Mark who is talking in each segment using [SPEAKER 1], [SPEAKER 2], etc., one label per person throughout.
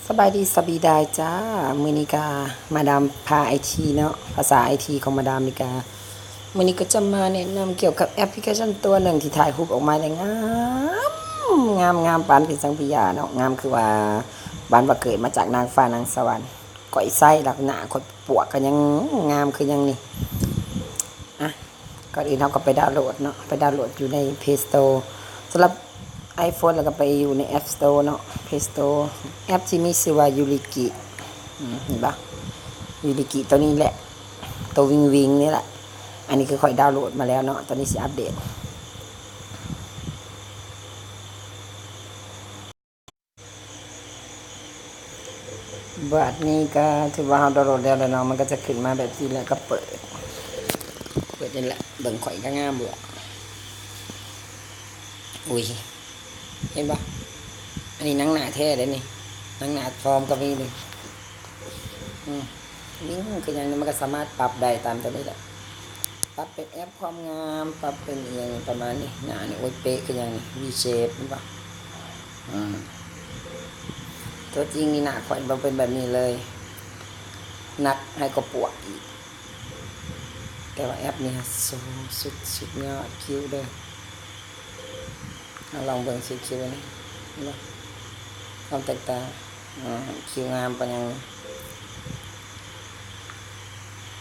[SPEAKER 1] สบายดีสบีดายจ้ามือนิกามาดามพาไอทีเนาะภาษาไอทีของมาดามนิกามือนี้ก็จะมาแนะนำเกี่ยวกับแอปพลิเคชันตัวหนึ่งที่ถ่ายรูปออกมาได้งามปานเป็นสังพิยาเนาะงามคือว่าบ้านว่าเกิดมาจากนางฟ้านางสวรรค์ก้อยไส้หลักหนาคนปวกกันยังงามคือยังนี่อ่ะก่อนอื่นเราก็ไปดาวน์โหลดเนาะไปดาวน์โหลดอยู่ใน Play Store สำหรับ iPhone แล้วก็ไปอยู่ใน App Store เนาะ Play Store แอปที่มีชื่อว่ายูริกิเห็นปะยูริกิตัวนี้แหละตัววิงนี่แหละอันนี้คือค่อยดาวน์โหลดมาแล้วเนาะตอนนี้สิอัปเดตบัดนี้ก็ถือว่าเราดาวน์โหลดแล้วเนาะมันก็จะขึ้นมาแบบนี้แล้วก็เปิดนี่แหละเบิ่งข่อยก็งามเบื่ออุ้ยเห็นปะอันนี้หนังหนาแท้เลยนี่หนังหนาฟอร์มก็มีเลยนี่คืออย่างนี้มันก็สามารถปรับได้ตามตัวนี้แหละปรับเป็นแอปความงามปรับเป็นอย่างประมาณนี้หนานี่โอ้ยเป๊ะคืออย่างนี้วีเชฟนี่ปะตัวจริงนี่หนาข่อยมันเป็นแบบนี้เลยนักให้ก็ปวดอีกแต่ว่าแอปนี่สุดยอดคิ้วเด้อลองเบิ่งสิคิ้วนี่เนาะความแตกต่างคิ้วงามปะยัง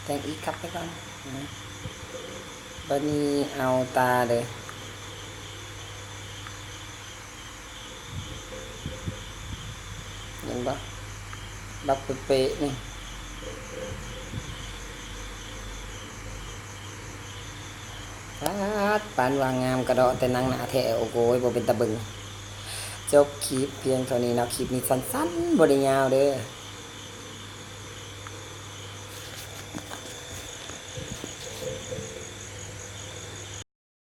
[SPEAKER 1] แต่งอีกครับไปก่อนวันนี้เอาตาเลยเห็นปะบักเป๊ะนี่ปานวางงามกระโดดแต่นางหนาแท้โอ้โหบ่เป็นตะบึงจบคลิปเพียงเท่านี้เนาะคลิปนี้สั้นๆบ่ได้ยาวเด้อ